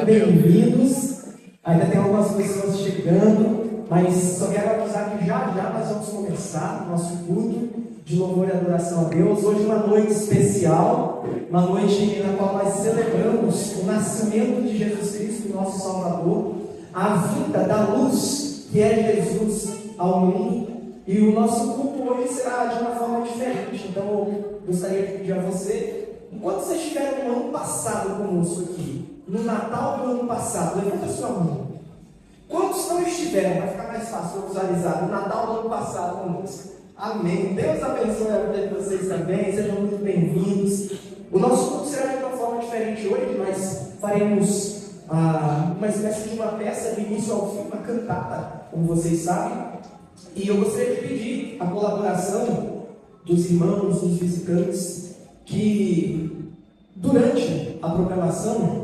Bem-vindos. Ainda tem algumas pessoas chegando, mas só quero avisar que já nós vamos começar o nosso culto de louvor e adoração a Deus. Hoje uma noite especial, uma noite na qual nós celebramos o nascimento de Jesus Cristo, nosso Salvador, a vinda da luz que é Jesus ao mundo. E o nosso culto hoje será de uma forma diferente. Então eu gostaria de pedir a você, enquanto vocês estiveram no ano passado conosco aqui, no Natal do ano passado, levanta a sua mão. Quantos não estiveram? Vai ficar mais fácil visualizar. No Natal do ano passado conosco. Amém. Deus abençoe a vida de vocês também. Sejam muito bem-vindos. O nosso culto será de uma forma diferente hoje. Nós faremos uma espécie de uma peça de início ao fim, uma cantata, como vocês sabem. E eu gostaria de pedir a colaboração dos irmãos, dos visitantes, que durante a programação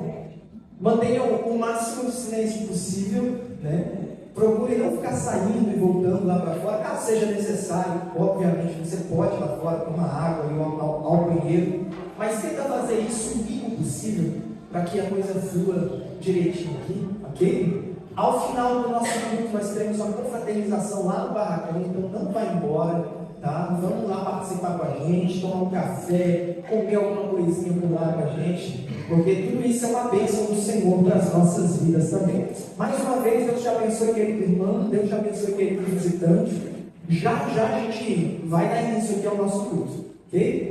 mantenham o máximo de silêncio possível, né? Procure não ficar saindo e voltando lá para fora, caso seja necessário. Obviamente você pode ir lá fora tomar água e ir ao banheiro, mas tenta fazer isso o mínimo possível para que a coisa flua direitinho aqui, ok? Ao final do nosso culto nós teremos uma confraternização lá no barracão, então não vai embora. Tá? Vamos lá participar com a gente, tomar um café, comer alguma coisinha por lá com a gente, porque tudo isso é uma bênção do Senhor para as nossas vidas também. Mais uma vez, Deus te abençoe, querido irmão, Deus te abençoe, querido visitante. Já a gente vai dar início aqui ao nosso culto, ok?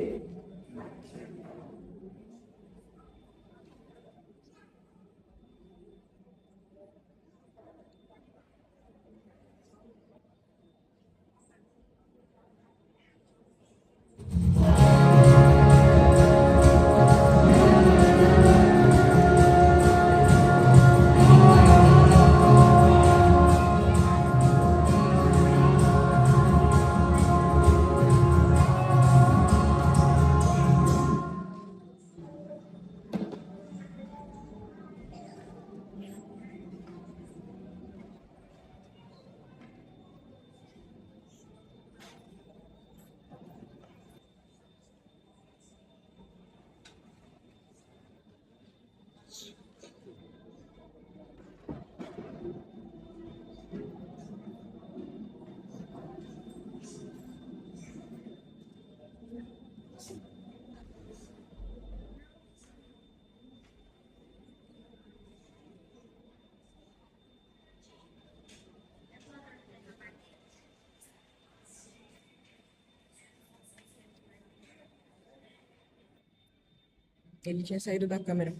Ele tinha saído da câmera.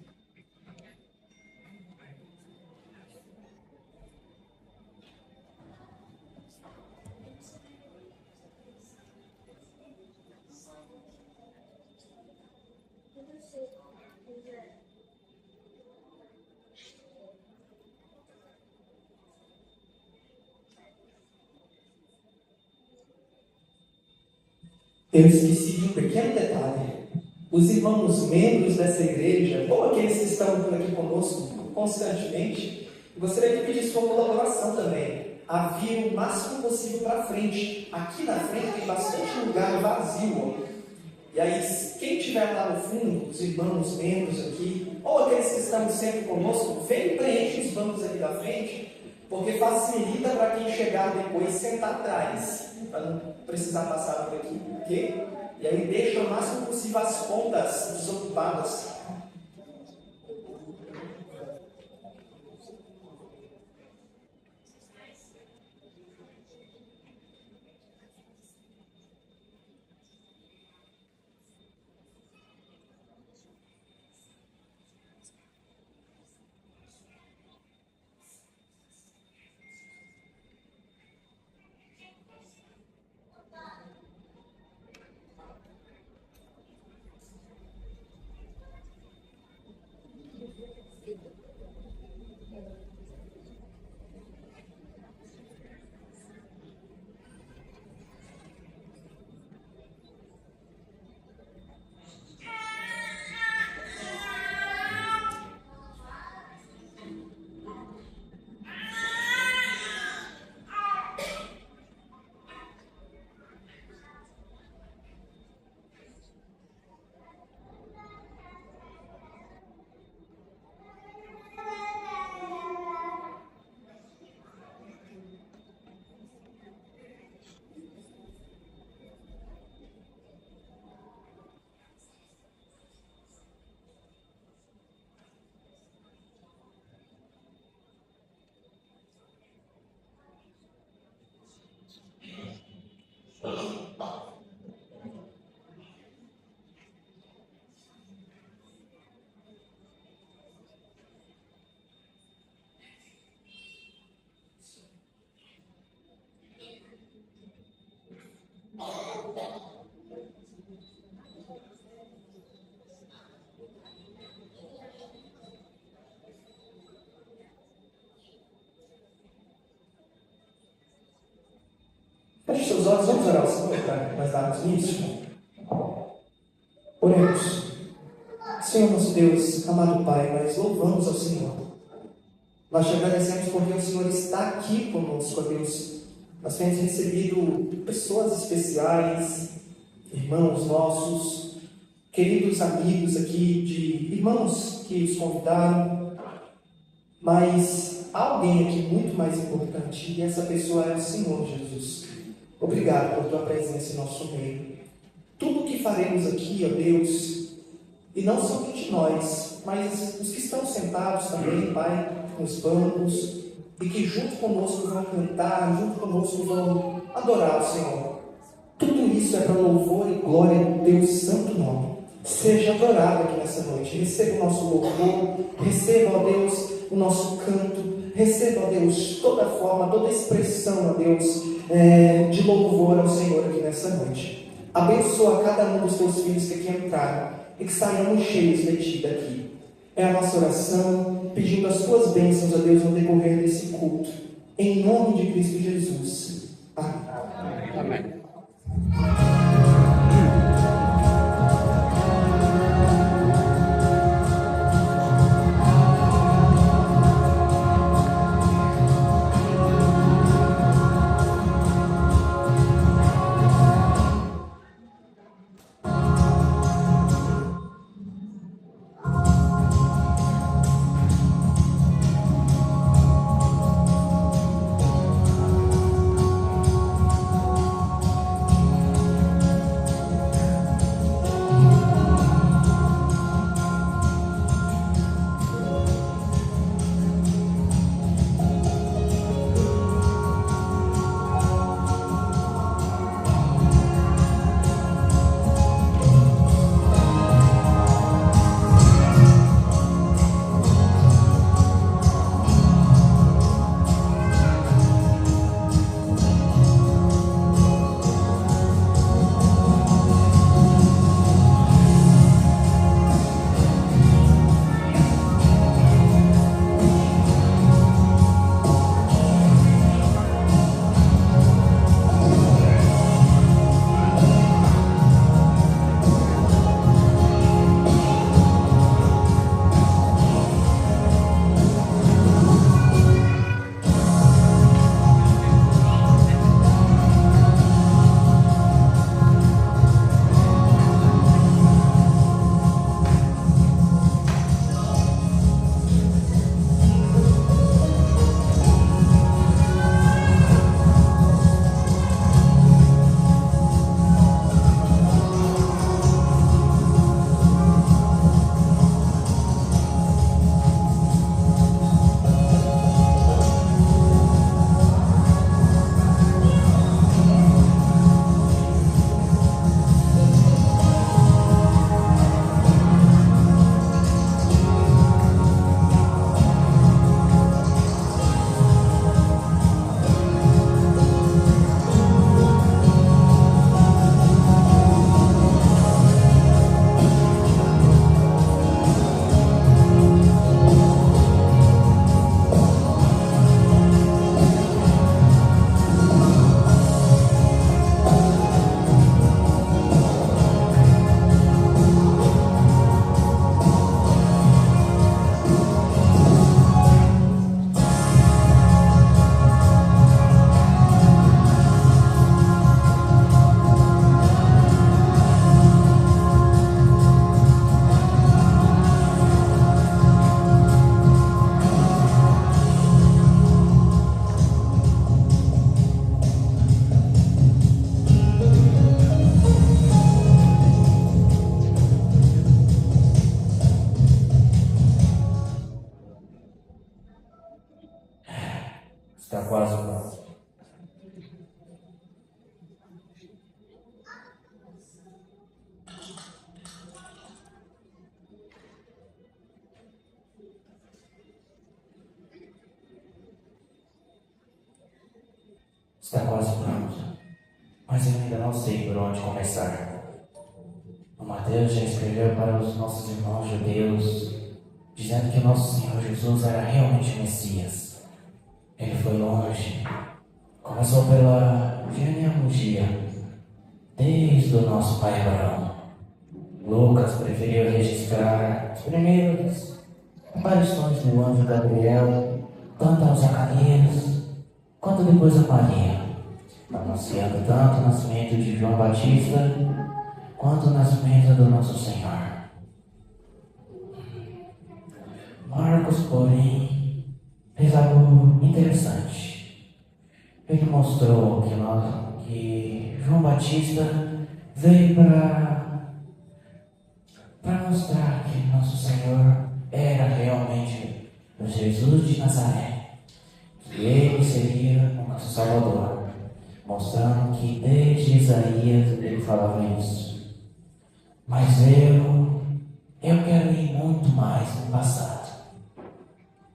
Eu esqueci de um pequeno detalhe. Os irmãos membros dessa igreja, ou aqueles que estão por aqui conosco constantemente, gostaria de pedir sua colaboração também. Havia o máximo possível para frente. Aqui na frente tem bastante lugar vazio. E aí, quem estiver lá no fundo, os irmãos membros aqui, ou aqueles que estão sempre conosco, vem e preenche os bancos aqui da frente, porque facilita para quem chegar depois sentar atrás, para não precisar passar por aqui, ok? E aí deixa o máximo possível as pontas desocupadas. Feche seus olhos, vamos orar ao Senhor para nós darmos início. Oremos. Senhor nosso Deus, amado Pai, nós louvamos ao Senhor. Nós te agradecemos porque o Senhor está aqui conosco, ó Deus. Nós temos recebido pessoas especiais, irmãos nossos, queridos amigos aqui, de irmãos que os convidaram, mas há alguém aqui muito mais importante, e essa pessoa é o Senhor Jesus. Obrigado por tua presença em nosso meio. Tudo o que faremos aqui, ó Deus, e não somente nós, mas os que estão sentados também, Pai, nos bancos, e que junto conosco vão cantar, junto conosco vão adorar o Senhor. Tudo isso é para louvor e glória do teu santo nome. Seja adorado aqui nessa noite. Receba o nosso louvor, receba, ó Deus, o nosso canto, receba, ó Deus, toda forma, toda expressão, ó Deus, de louvor ao Senhor aqui nessa noite. Abençoa cada um dos teus filhos que aqui entraram e que sairão cheios de ti daqui. É a nossa oração, pedindo as tuas bênçãos, ó Deus, no decorrer desse culto. Em nome de Cristo Jesus. Amém. Amém. Está quase pronto. Está quase pronto, mas eu ainda não sei por onde começar. O Mateus já escreveu para os nossos irmãos judeus, dizendo que o nosso Senhor Jesus era realmente o Messias. Ele foi longe, Começou pela genealogia, desde o nosso pai Abraão. Lucas preferiu registrar as primeiras aparições do anjo Gabriel, tanto ao Zacarias, quanto depois a Maria, anunciando tanto o nascimento de João Batista, quanto o nascimento do nosso Senhor. Marcos, porém, fez algo interessante. Ele mostrou que João Batista veio para mostrar que nosso Senhor era realmente o Jesus de Nazaré, que ele seria o nosso Salvador, mostrando que desde Isaías ele falava isso. Mas eu quero ir muito mais no passado.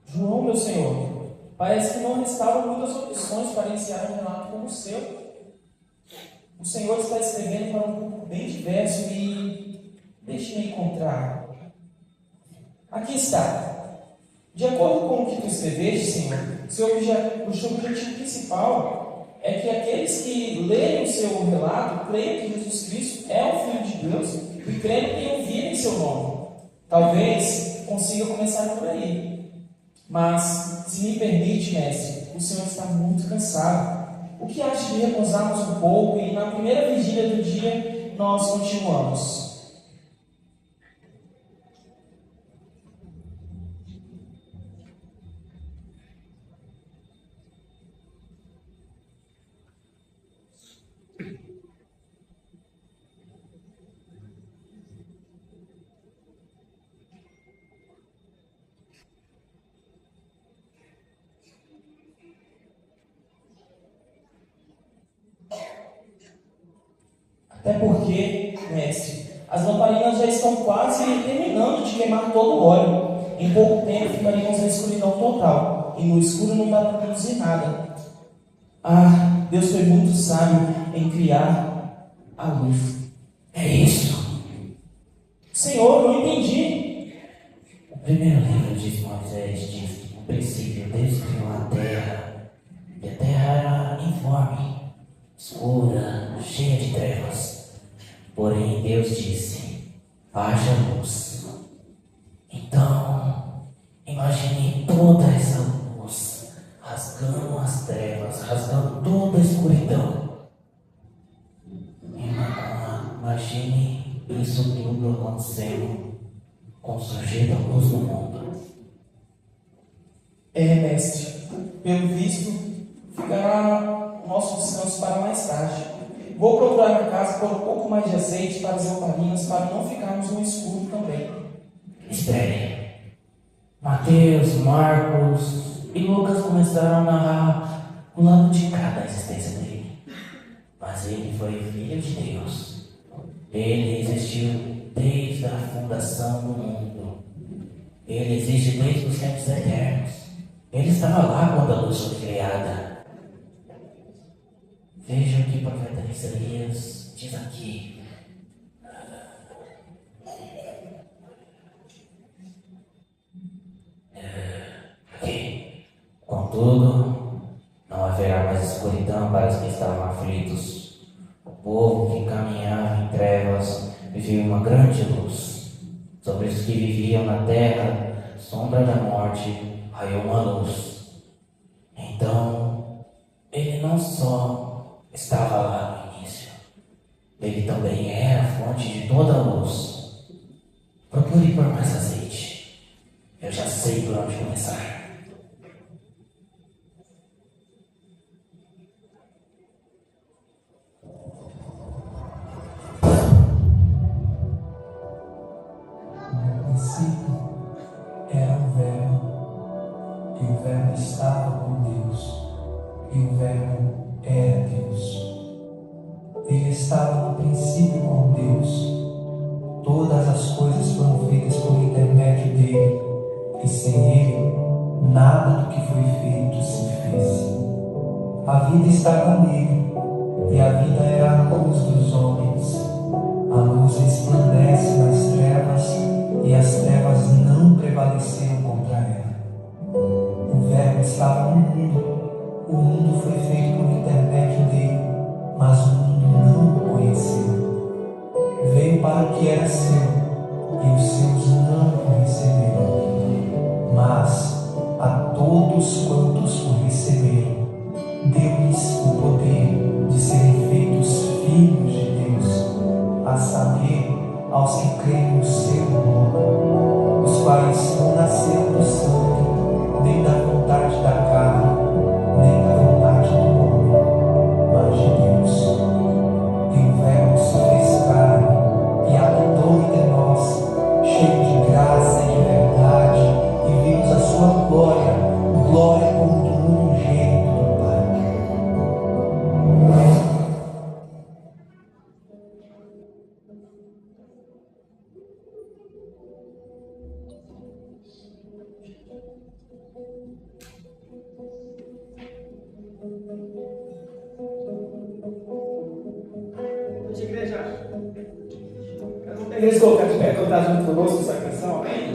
João, meu Senhor, parece que não restaram muitas opções para iniciar um relato como o seu. O Senhor está escrevendo para um público bem diverso e deixe-me encontrar. Aqui está. De acordo com o que tu escreveste, Senhor, o seu objetivo principal é que aqueles que leem o seu relato creiam que Jesus Cristo é o Filho de Deus e creem que ouvir em seu nome. Talvez consiga começar por aí. Mas, se me permite, mestre, o Senhor está muito cansado. O que acha de repousarmos um pouco e na primeira vigília do dia nós continuamos? Até porque, mestre, as lamparinas já estão quase terminando de queimar todo o óleo. Em pouco tempo ficaríamos na escuridão total, e no escuro não dá para produzir nada. Ah, Deus foi muito sábio em criar a luz. É isso. Senhor, não entendi. O primeiro livro de Moisés diz que no princípio Deus criou a terra, e a terra era informe, escura, cheia de trevas. Porém Deus disse: haja luz. Então, imagine toda essa luz rasgando as trevas, rasgando toda a escuridão. Imagine isso tudo acontecendo com o surgir da luz do mundo. Mestre, pelo visto, ficará o nosso descanso para mais tarde. Vou procurar na casa por um pouco mais de azeite para as lamparinas, para não ficarmos no escuro também. Espere. Mateus, Marcos e Lucas começaram a narrar o lado de cada existência dele. Mas ele foi filho de Deus. Ele existiu desde a fundação do mundo. Ele existe desde os tempos eternos. Ele estava lá quando a luz foi criada. Veja o que o profeta Isaías diz aqui. Contudo, não haverá mais escuridão para os que estavam aflitos. O povo que caminhava em trevas vivia uma grande luz. Sobre os que viviam na terra, sombra da morte, raiou uma luz. Então, ele não só estava lá no início, ele também era a fonte de toda a luz. Procure por mais azeite. Eu já sei por onde começar. No princípio era o Verbo, e o Verbo estava com Deus, e o Verbo era Deus. Ele estava no princípio com Deus. Todas as coisas foram feitas por intermédio dele, e sem ele, nada do que foi feito se fez. A vida estava nele, e a vida era a luz dos homens. A luz resplandece nas trevas, e as trevas não prevaleceram contra ela. O Verbo estava no mundo, O mundo foi feito por intermédio dele, mas o mundo não o conheceu. Veio para o que era seu, e os seus não o receberam. Mas a todos quantos o receberam, deu-lhes o poder de serem feitos filhos de Deus, a saber, aos que creem no seu nome, os quais não nasceram do sangue, nem da vontade da carne, nem da vontade do homem, mas de Deus. E o Verbo se fez carne e habitou entre nós, cheio de graça e de verdade, e vimos a sua glória, glória como do unigênito do Pai. Noite, igreja. Quero ter que colocar de pé, cantar junto conosco essa canção, amém?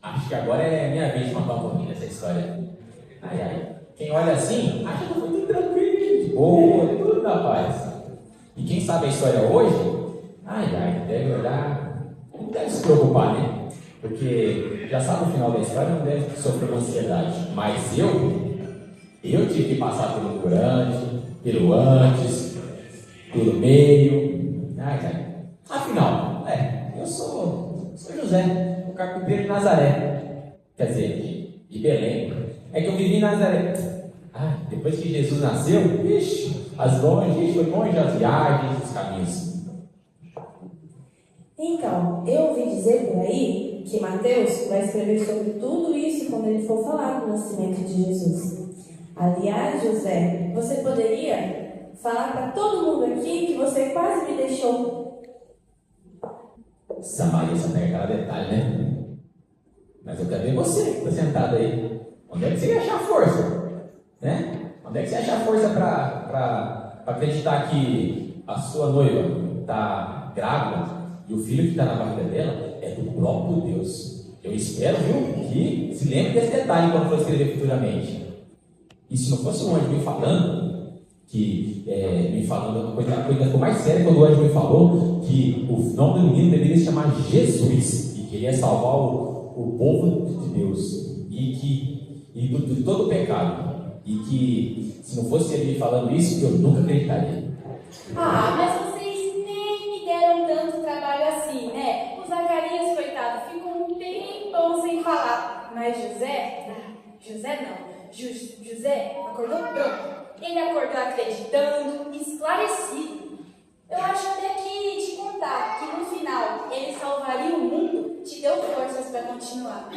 Acho que agora é minha vez de contar um pouquinho dessa história. Ai, ai. Quem olha assim, acha que foi tudo tranquilo, de boa, tudo na paz. E quem sabe a história hoje, deve olhar, não deve se preocupar, né? Porque já sabe o final da história, não deve sofrer com ansiedade. Mas eu tive que passar pelo durante, pelo antes, pelo meio. Afinal, eu sou José, o carpinteiro de Nazaré. Quer dizer, de Belém. É que eu vivi em Nazaré. Depois que Jesus nasceu, foi longe as viagens, os caminhos. Então, eu ouvi dizer por aí que Mateus vai escrever sobre tudo isso quando ele for falar do nascimento de Jesus. Aliás, José, você poderia falar para todo mundo aqui que você quase me deixou. Samaria só pega cada detalhe, né? Mas eu quero ver você que está sentado aí. Onde é que você ia achar força? Né? Onde é que você ia achar força para acreditar que a sua noiva está grávida e o filho que está na barriga dela é do próprio Deus? Eu espero, viu, que se lembre desse detalhe quando for escrever futuramente. E se não fosse um anjo me falando, a coisa ficou mais séria quando o anjo me falou que o nome do menino deveria se chamar Jesus e que ele ia salvar o povo de Deus de todo o pecado. E que se não fosse ele falando isso, eu nunca acreditaria. Mas vocês nem me deram tanto trabalho assim, né? O Zacarias, coitado, ficou um tempão sem falar. Mas José acordou pronto. Ele acordou acreditando, esclarecido. Eu acho até que te contar que no final ele salvaria o mundo te deu forças para continuar.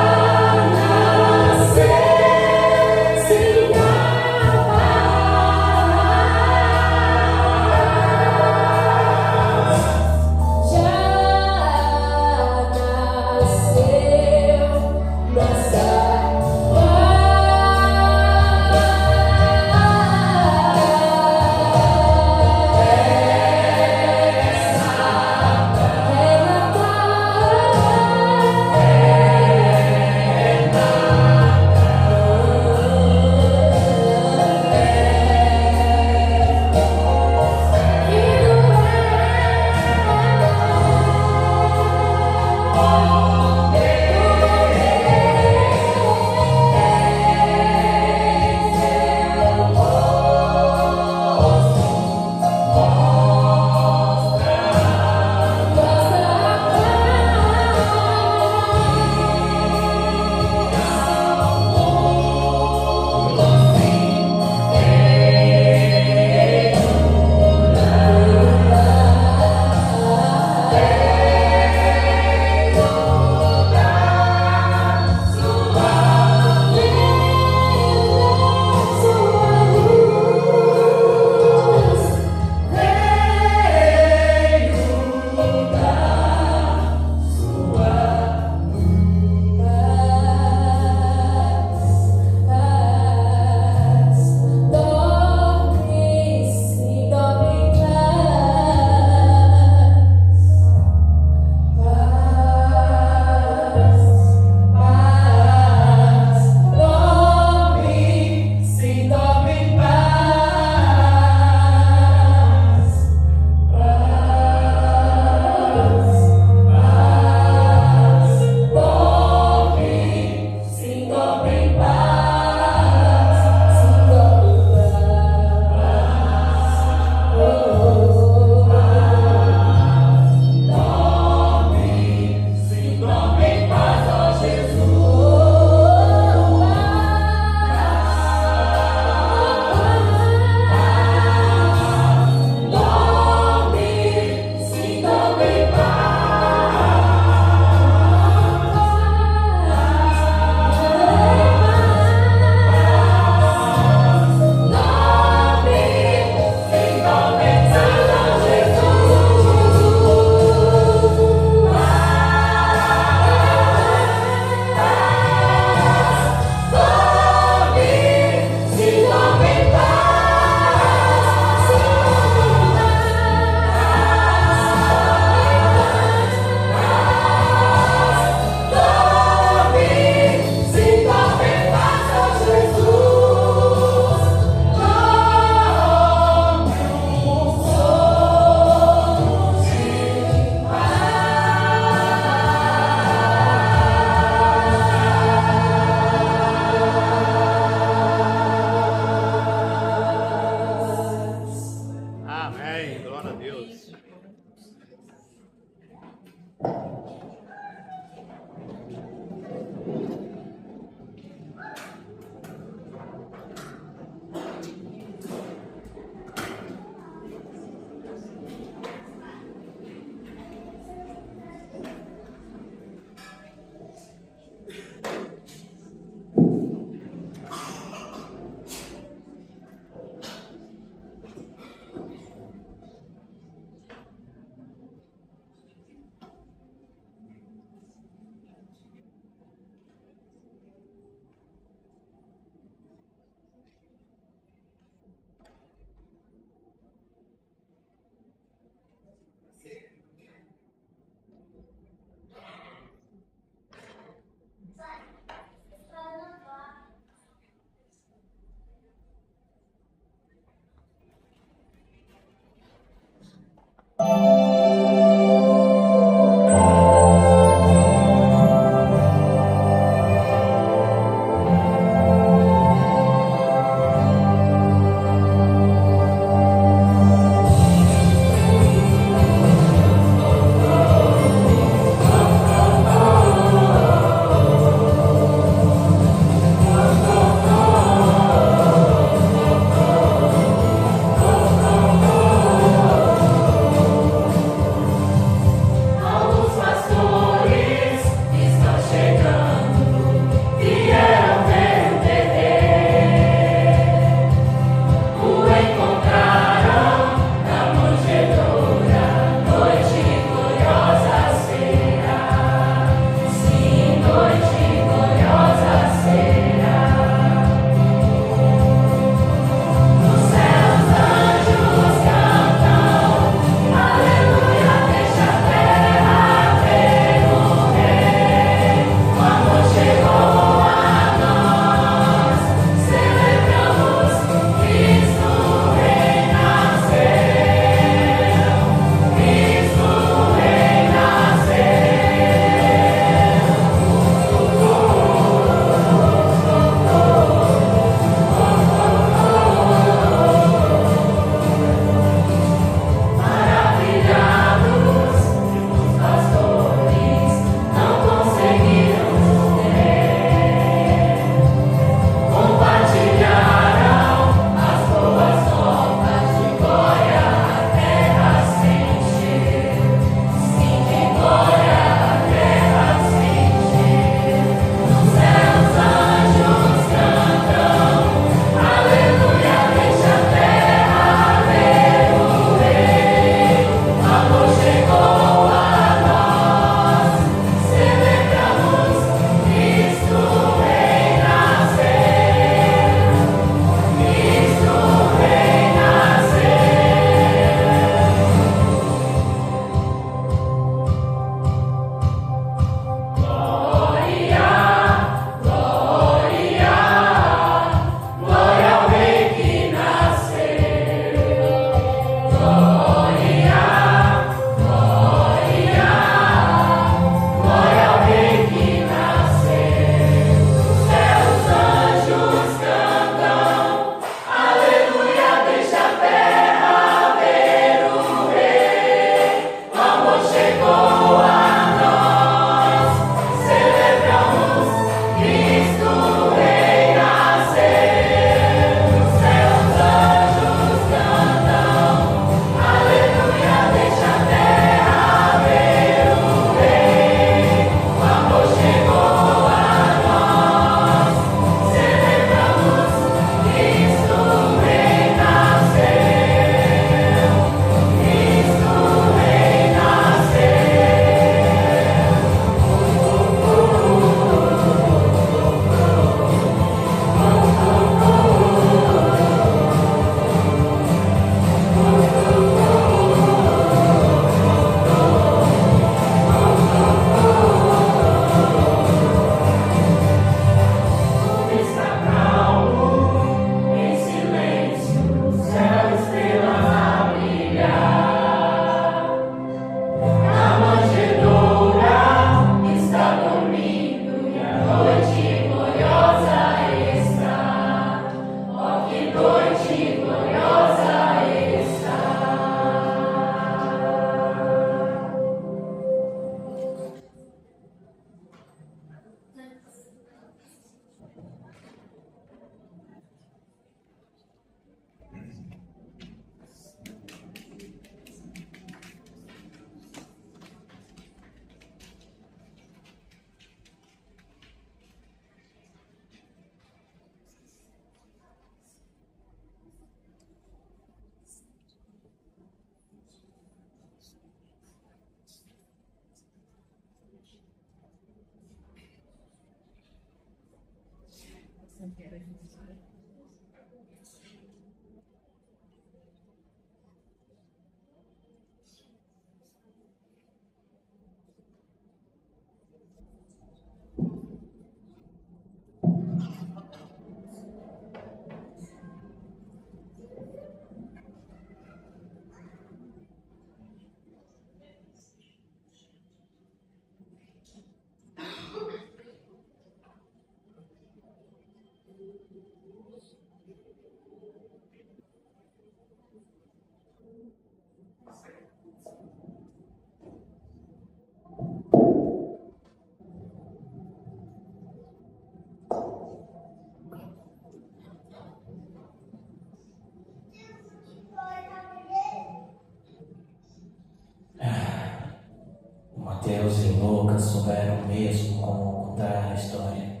Mateus e Lucas souberam mesmo como contar a história.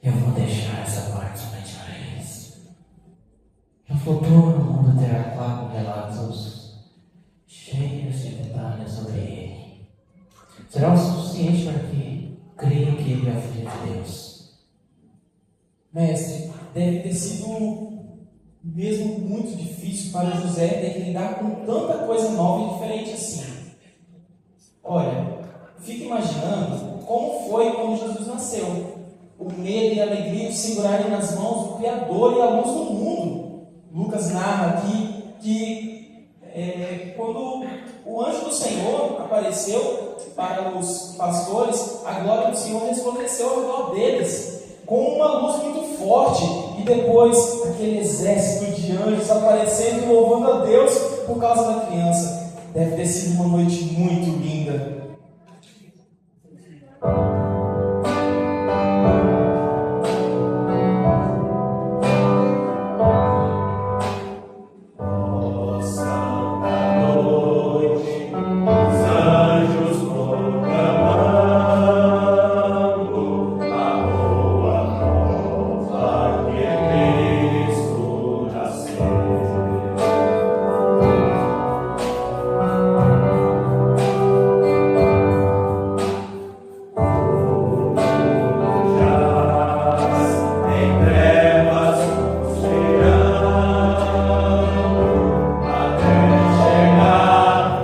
Eu vou deixar essa parte somente para eles. No futuro, o mundo terá 4 relatos cheios de detalhes sobre ele. Será o suficiente para que creiam que ele é o Filho de Deus. Mestre, deve ter sido mesmo muito difícil para José ter que lidar com tanta coisa nova e diferente assim. Olha, fica imaginando como foi quando Jesus nasceu. O medo e a alegria de segurarem nas mãos o Criador e a luz do mundo. Lucas narra aqui que quando o anjo do Senhor apareceu para os pastores, a glória do Senhor resplandeceu ao redor deles, com uma luz muito forte, e depois aquele exército de anjos aparecendo e louvando a Deus por causa da criança. Deve ter sido uma noite muito linda.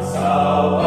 Salva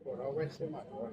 coral vai ser maior.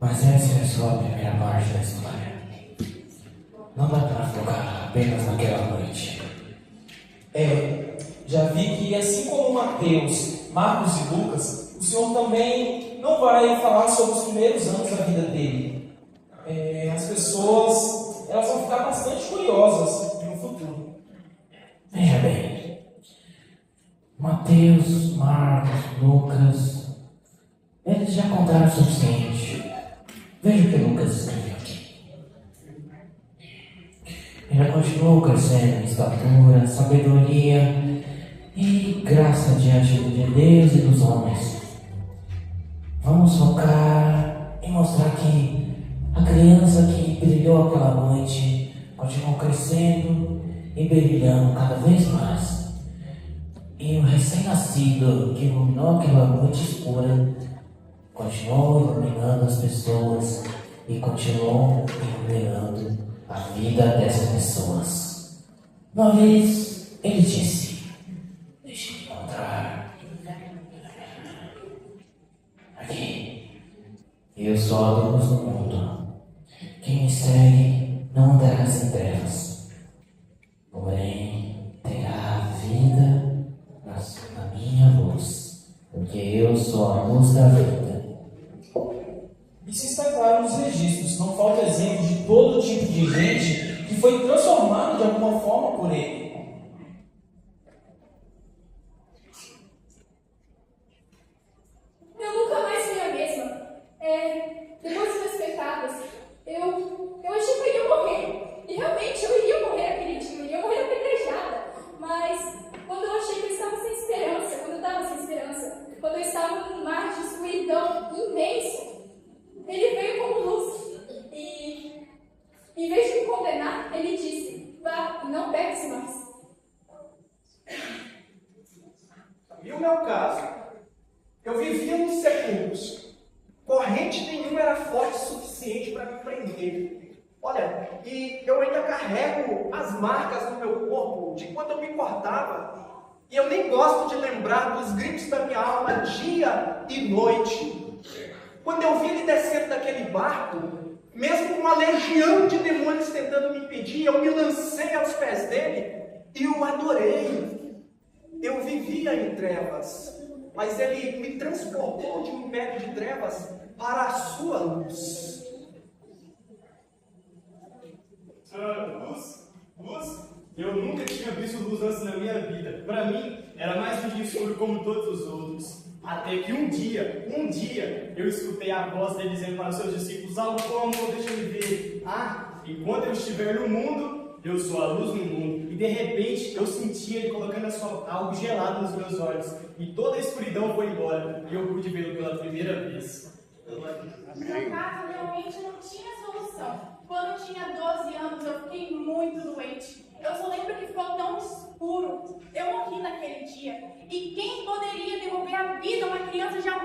Mas essa é só a primeira parte da história. Não dá para focar apenas naquela noite. Já vi que assim como Mateus Marcos e Lucas, o Senhor também não vai falar sobre os primeiros anos da vida dele. As pessoas elas vão ficar bastante curiosas no futuro. Veja bem, Mateus, Marcos, Lucas, eles já contaram o suficiente. Veja o que Lucas escreveu aqui. Ele continuou crescendo em estatura, sabedoria e graça diante de Deus e dos homens. Vamos focar em mostrar que a criança que brilhou aquela noite continuou crescendo e brilhando cada vez mais. E o recém-nascido que iluminou aquela noite escura continuou iluminando as pessoas e continuou iluminando a vida dessas pessoas. Uma vez ele disse: deixa eu encontrar aqui. Eu sou a luz do mundo. Quem me segue não andará em trevas, porém terá vida na minha luz, porque eu sou a luz da vida. Isso está claro nos registros, não falta exemplo de todo tipo de gente que foi transformada de alguma forma por ele. Eu nunca mais fui a mesma. Depois dos meus pecados, eu achei que eu iria morrer. E realmente eu iria morrer aquele dia, eu iria morrer apedrejada. Mas quando eu achei que eu estava sem esperança, quando eu estava num mar de escuridão imenso, ele veio como luz. E em vez de me condenar, ele disse: vá e não peque mais. E o meu caso? Eu vivia nos sepulcros. Corrente nenhuma era forte o suficiente para me prender. Olha, e eu ainda carrego as marcas no meu corpo de quando eu me cortava. E eu nem gosto de lembrar dos gritos da minha alma dia e noite. Quando eu vi ele descendo daquele barco, mesmo com uma legião de demônios tentando me impedir, eu me lancei aos pés dele e o adorei. Eu vivia em trevas, mas ele me transportou de um império de trevas para a sua luz. Luz? Eu nunca tinha visto luz antes na minha vida. Para mim, era mais um dia escuro como todos os outros. Até que um dia, eu escutei a voz dele dizendo para os seus discípulos algo como: deixa-me ver. E quando eu estiver no mundo, eu sou a luz no mundo. E de repente, eu senti ele colocando algo gelado nos meus olhos. E toda a escuridão foi embora. E eu pude vê-lo pela primeira vez. No meu caso, realmente não tinha solução. Quando eu tinha 12 anos, eu fiquei muito doente. Eu só lembro que ficou tão escuro. Eu morri naquele dia. E quem poderia devolver a vida a uma criança já